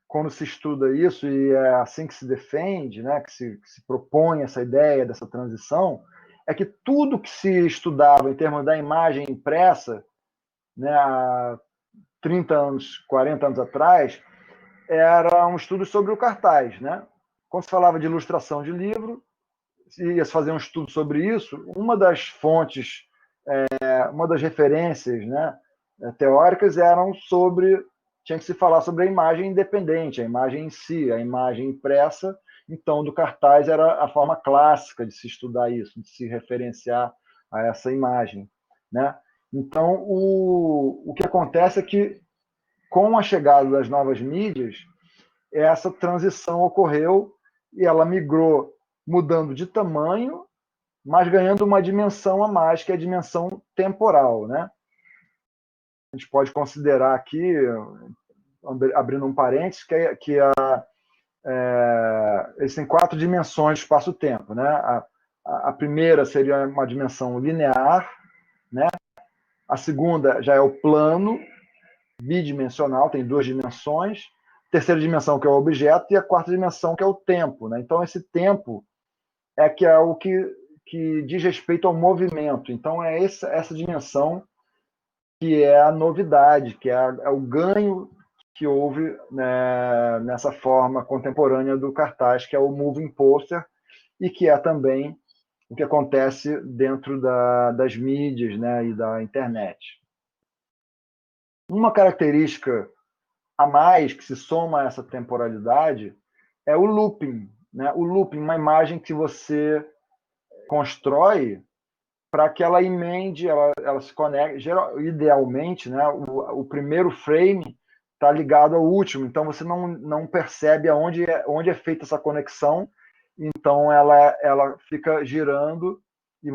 quando se estuda isso, e é assim que se defende, né, que se propõe essa ideia dessa transição, é que tudo que se estudava em termos da imagem impressa, né, há 30 anos, 40 anos atrás, era um estudo sobre o cartaz. Né? Quando se falava de ilustração de livro, ia se fazer um estudo sobre isso, uma das fontes, uma das referências, né, teóricas tinha que se falar sobre a imagem independente, a imagem em si, a imagem impressa. Então, do cartaz era a forma clássica de se estudar isso, de se referenciar a essa imagem. Né? Então, o que acontece é que, com a chegada das novas mídias, essa transição ocorreu e ela migrou, mudando de tamanho, mas ganhando uma dimensão a mais, que é a dimensão temporal. Né? A gente pode considerar aqui, abrindo um parênteses, que eles têm 4 dimensões de espaço-tempo. Né? A primeira seria uma dimensão linear, né? A segunda já é o plano, bidimensional, tem 2 dimensões. A terceira dimensão, que é o objeto, e a quarta dimensão, que é o tempo. Né? Então, esse tempo é o que diz respeito ao movimento. Então, é essa dimensão que é a novidade, que é o ganho que houve, né, nessa forma contemporânea do cartaz, que é o moving poster, e que é também o que acontece dentro das mídias, né, e da internet. Uma característica a mais que se soma a essa temporalidade é o looping. né? O looping, uma imagem que você constrói para que ela emende, ela se conecte. Idealmente, né, o primeiro frame está ligado ao último, então você não percebe onde é feita essa conexão, então ela fica girando e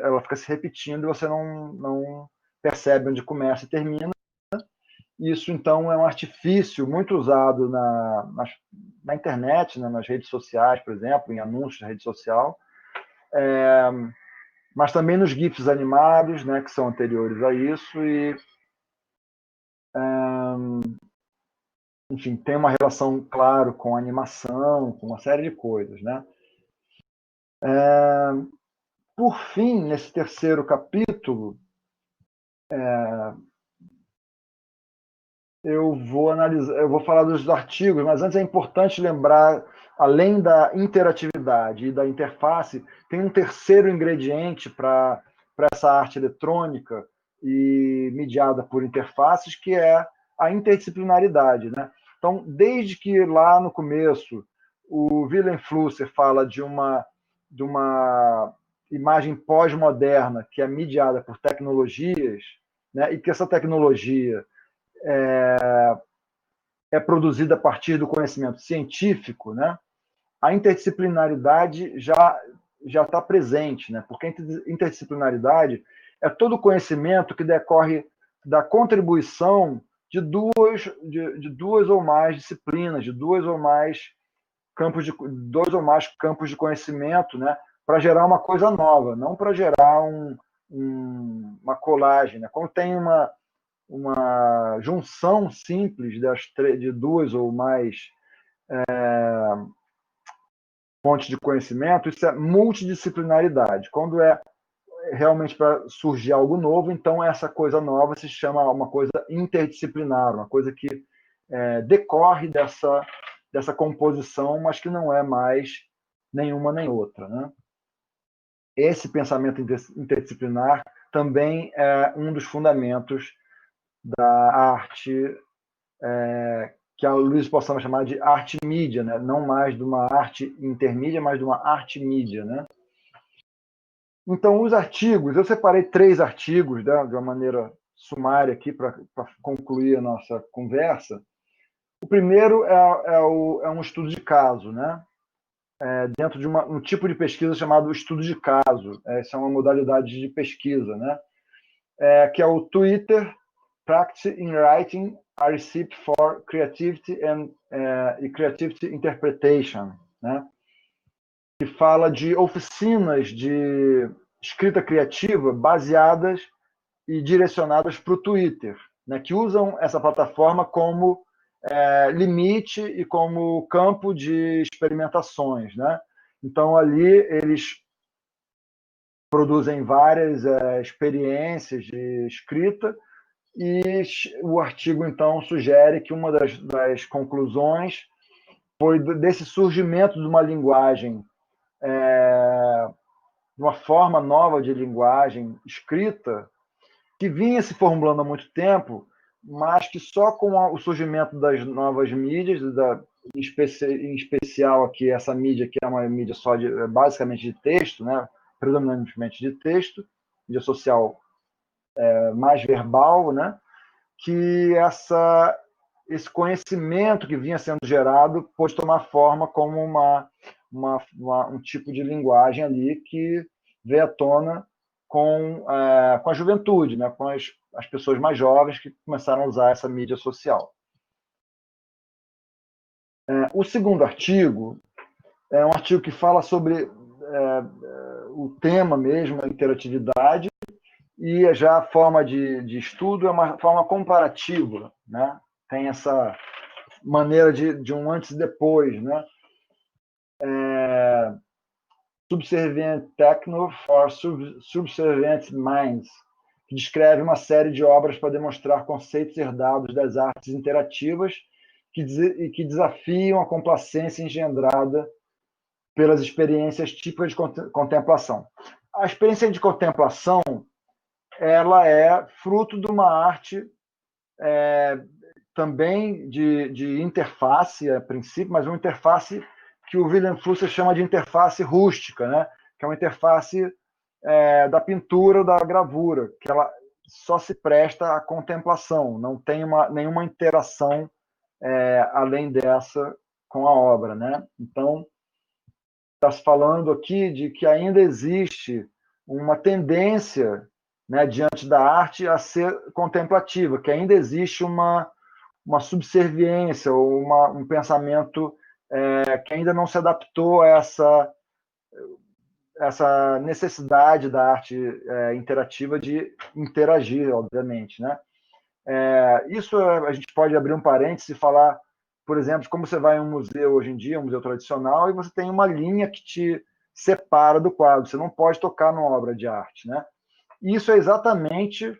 ela fica se repetindo e você não percebe onde começa e termina. Isso, então, é um artifício muito usado na internet, né, nas redes sociais, por exemplo, em anúncios na rede social, mas também nos GIFs animados, né, que são anteriores a isso, e, enfim, tem uma relação, claro, com animação, com uma série de coisas, né? Por fim, nesse terceiro capítulo, eu vou falar dos artigos, mas antes é importante lembrar, além da interatividade e da interface, tem um terceiro ingrediente para essa arte eletrônica e mediada por interfaces, que é a interdisciplinaridade, né? Então, desde que lá no começo o Willem Flusser fala de uma imagem pós-moderna que é mediada por tecnologias, né? E que essa tecnologia é produzida a partir do conhecimento científico, né? A interdisciplinaridade já está presente, né? Porque a interdisciplinaridade é todo conhecimento que decorre da contribuição de duas ou mais disciplinas, de dois ou mais campos de conhecimento, né? Para gerar uma coisa nova, não para gerar uma colagem, né? Quando tem uma junção simples de duas ou mais fontes de conhecimento, isso é multidisciplinaridade. Quando é realmente para surgir algo novo, então essa coisa nova se chama uma coisa interdisciplinar, uma coisa que decorre dessa composição, mas que não é mais nenhuma nem outra, né? Esse pensamento interdisciplinar também é um dos fundamentos da arte que a Luiz possamos chamar de arte mídia, né? Não mais de uma arte intermídia, mas de uma arte mídia, né? Então, os artigos, eu separei 3 artigos, né, de uma maneira sumária aqui para concluir a nossa conversa. O primeiro é um estudo de caso, né? Dentro de um tipo de pesquisa chamado estudo de caso. Essa é uma modalidade de pesquisa, né? Que é o Twitter Practice in Writing a Recipe for Creativity and Creativity Interpretation, né? Que fala de oficinas de escrita criativa baseadas e direcionadas para o Twitter, né? Que usam essa plataforma como limite e como campo de experimentações, né? Então, ali eles produzem várias experiências de escrita e o artigo, então, sugere que uma das conclusões foi desse surgimento de uma linguagem, de uma forma nova de linguagem escrita, que vinha se formulando há muito tempo, mas que só com o surgimento das novas mídias, em especial aqui essa mídia que é uma mídia basicamente de texto, né? Predominantemente de texto, mídia social mais verbal, né? Que esse conhecimento que vinha sendo gerado pôde tomar forma como um tipo de linguagem ali que veio à tona com a juventude, né? Com as pessoas mais jovens que começaram a usar essa mídia social. O segundo artigo é um artigo que fala sobre o tema mesmo, a interatividade, e já a forma de estudo é uma forma comparativa, né? Tem essa maneira de um antes e depois, né? Subservient Techno for Subservient Minds, que descreve uma série de obras para demonstrar conceitos herdados das artes interativas e que desafiam a complacência engendrada pelas experiências típicas de contemplação. A experiência de contemplação ela é fruto de uma arte também de interface, a princípio, mas uma interface que o Wilhelm Flusser chama de interface rústica, né? Que é uma interface da pintura ou da gravura, que ela só se presta à contemplação, não tem nenhuma interação além dessa com a obra, né? Então, está se falando aqui de que ainda existe uma tendência, né, diante da arte a ser contemplativa, que ainda existe uma subserviência ou um pensamento que ainda não se adaptou a essa necessidade da arte interativa de interagir, obviamente, né? Isso a gente pode abrir um parênteses e falar, por exemplo, de como você vai em um museu hoje em dia, um museu tradicional, e você tem uma linha que te separa do quadro. Você não pode tocar numa obra de arte, né? Isso é exatamente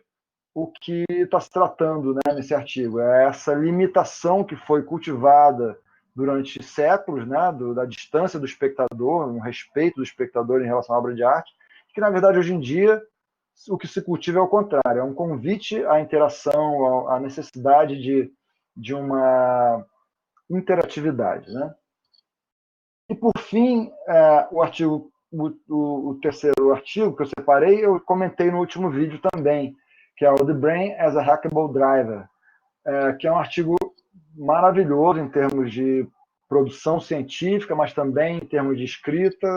o que está se tratando, né, nesse artigo. É essa limitação que foi cultivada durante séculos, né, da distância do espectador, um respeito do espectador em relação à obra de arte, que, na verdade, hoje em dia, o que se cultiva é o contrário, é um convite à interação, à necessidade de uma interatividade, né? E, por fim, o terceiro artigo que eu separei, eu comentei no último vídeo também, que é o The Brain as a Hackable Driver, que é um artigo maravilhoso em termos de produção científica, mas também em termos de escrita.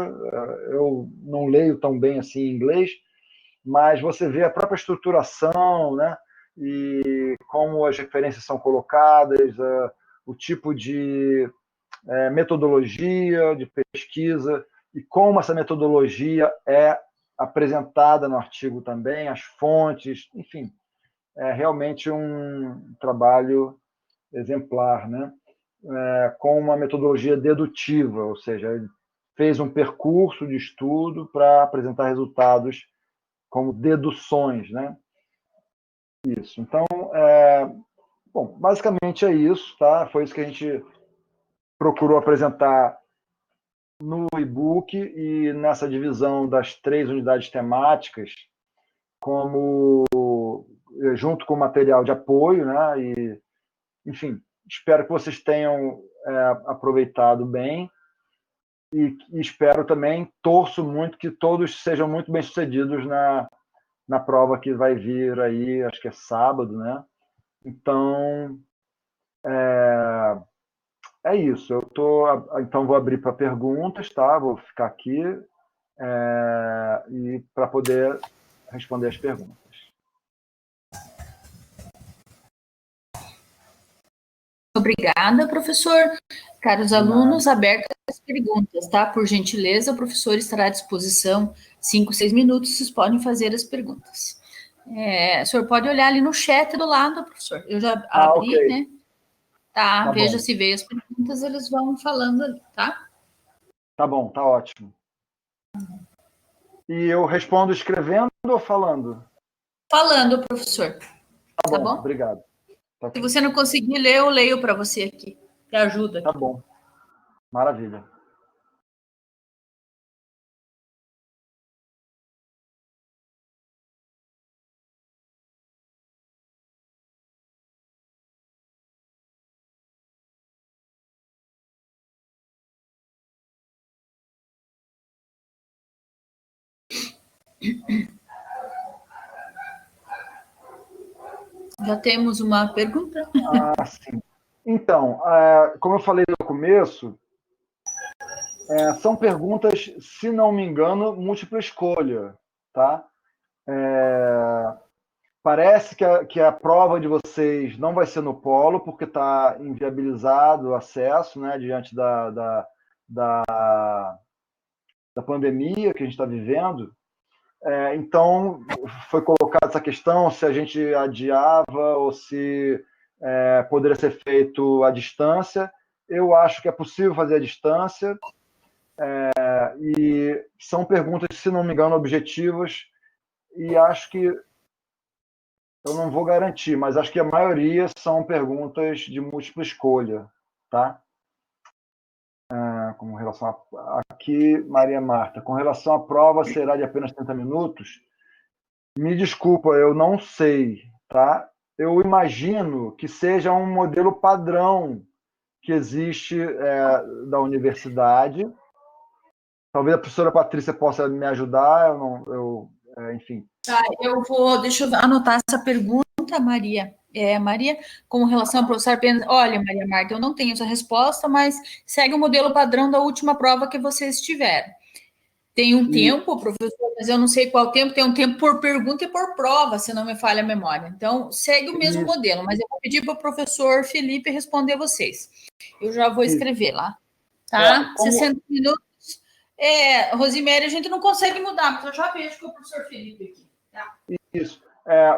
Eu não leio tão bem assim em inglês, mas você vê a própria estruturação, né? E como as referências são colocadas, o tipo de metodologia de pesquisa e como essa metodologia é apresentada no artigo também, as fontes, enfim, é realmente um trabalho exemplar, né? Com uma metodologia dedutiva, ou seja, ele fez um percurso de estudo para apresentar resultados como deduções, né? Isso. Então, bom, basicamente é isso, tá? Foi isso que a gente procurou apresentar no e-book e nessa divisão das 3 unidades temáticas, como junto com o material de apoio, né? E, enfim, espero que vocês tenham aproveitado bem e espero também, torço muito que todos sejam muito bem-sucedidos na prova que vai vir aí, acho que é sábado, né? Então, é isso. Então, vou abrir para perguntas, tá? Vou ficar aqui e para poder responder as perguntas. Obrigada, professor. Caros alunos, abertas as perguntas, tá? Por gentileza, o professor estará à disposição 5, 6 minutos, vocês podem fazer as perguntas. O senhor pode olhar ali no chat do lado, professor. Eu já abri, ok. né? Tá, veja bom. se veio as perguntas, eles vão falando ali, tá? Tá bom, tá ótimo. E eu respondo escrevendo ou falando? Falando, professor. Tá bom? Obrigado. Tá Se ok. você não conseguir ler, eu leio para você aqui. Te ajuda Tá aqui. bom. Maravilha. Já temos uma pergunta? Sim. Então, como eu falei no começo, são perguntas, se não me engano, múltipla escolha, tá? Parece que a prova de vocês não vai ser no polo, porque está inviabilizado o acesso, né, diante da pandemia que a gente está vivendo. Então, foi colocada essa questão se a gente adiava ou se poderia ser feito à distância. Eu acho que é possível fazer à distância. E são perguntas, se não me engano, objetivas. E acho que eu não vou garantir, mas acho que a maioria são perguntas de múltipla escolha, tá? Com relação aqui, Maria Marta, com relação à prova, será de apenas 30 minutos? Me desculpa, eu não sei, tá? Eu imagino que seja um modelo padrão que existe da universidade. Talvez a professora Patrícia possa me ajudar, enfim. Tá, deixa eu anotar essa pergunta, Maria. Maria, com relação ao professor apenas, olha, Maria Marta, eu não tenho essa resposta, mas segue o modelo padrão da última prova que vocês tiveram. Tem um tempo, professor, mas eu não sei qual tempo, tem um tempo por pergunta e por prova, se não me falha a memória. Então, segue o mesmo modelo, mas eu vou pedir para o professor Felipe responder vocês. Eu já vou escrever lá, tá? 60 minutos. Rosiméria, a gente não consegue mudar, mas eu já vejo com o professor Felipe aqui. Tá? Isso.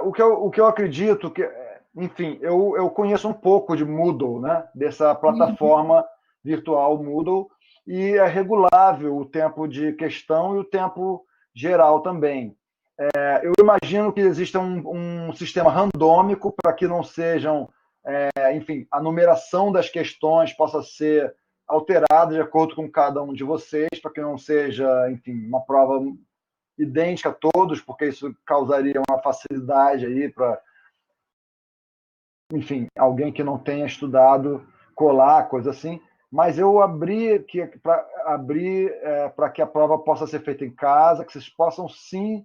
O que eu acredito que, enfim, eu conheço um pouco de Moodle, né? Dessa plataforma virtual Moodle, e é regulável o tempo de questão e o tempo geral também. Eu imagino que exista um sistema randômico para que não sejam, enfim, a numeração das questões possa ser alterada de acordo com cada um de vocês, para que não seja, enfim, uma prova idêntica a todos, porque isso causaria uma facilidade aí para, enfim, alguém que não tenha estudado colar, coisa assim. Mas eu abri para que a prova possa ser feita em casa, que vocês possam sim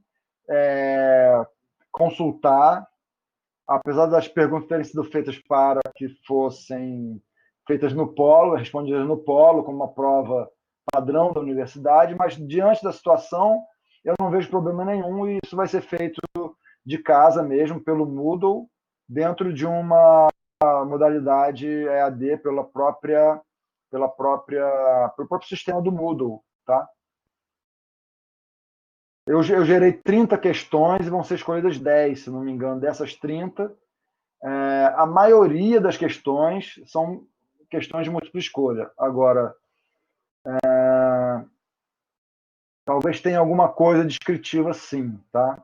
consultar, apesar das perguntas terem sido feitas para que fossem feitas no polo, respondidas no polo, como uma prova padrão da universidade, mas diante da situação, eu não vejo problema nenhum e isso vai ser feito de casa mesmo, pelo Moodle, dentro de uma modalidade EAD pelo próprio sistema do Moodle, tá? Eu gerei 30 questões e vão ser escolhidas 10, se não me engano. Dessas 30, a maioria das questões são questões de múltipla escolha. Agora, talvez tenha alguma coisa descritiva, sim, tá?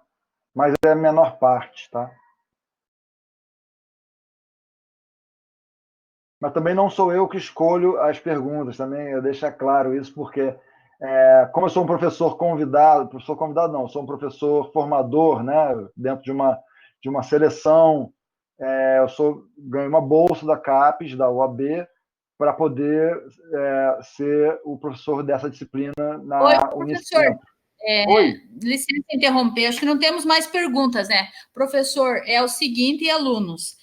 Mas é a menor parte, tá? Mas também não sou eu que escolho as perguntas, também eu deixo claro isso, porque como eu sou um professor convidado não, eu sou um professor formador, né, dentro de uma seleção, ganho uma bolsa da CAPES, da UAB, para poder ser o professor dessa disciplina na Oi, professor. Unicentro. Oi. Licença interromper, acho que não temos mais perguntas, né? Professor, é o seguinte, alunos,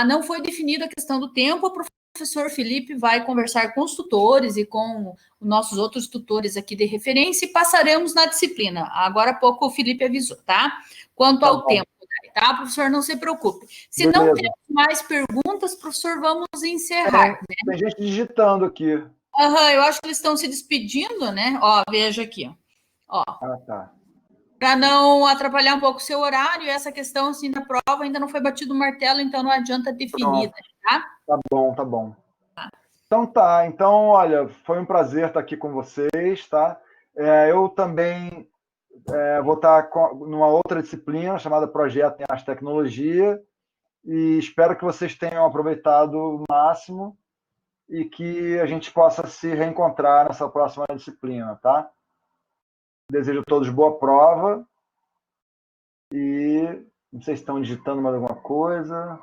não foi definida a questão do tempo, o professor Felipe vai conversar com os tutores e com nossos outros tutores aqui de referência e passaremos na disciplina. Agora há pouco o Felipe avisou, tá? Quanto ao tempo, tá? Professor, não se preocupe. Se Beleza. não temos mais perguntas, professor, vamos encerrar. Tem gente digitando aqui. Eu acho que eles estão se despedindo, né? Veja aqui, ó. Tá. Para não atrapalhar um pouco o seu horário, essa questão assim da prova ainda não foi batido o martelo, então não adianta definir, tá? Tá bom, tá bom. Então tá, olha, foi um prazer estar aqui com vocês, tá? Eu também vou estar numa outra disciplina chamada Projeto em Arte e Tecnologia e espero que vocês tenham aproveitado o máximo e que a gente possa se reencontrar nessa próxima disciplina, tá? Desejo a todos boa prova e não sei se estão digitando mais alguma coisa.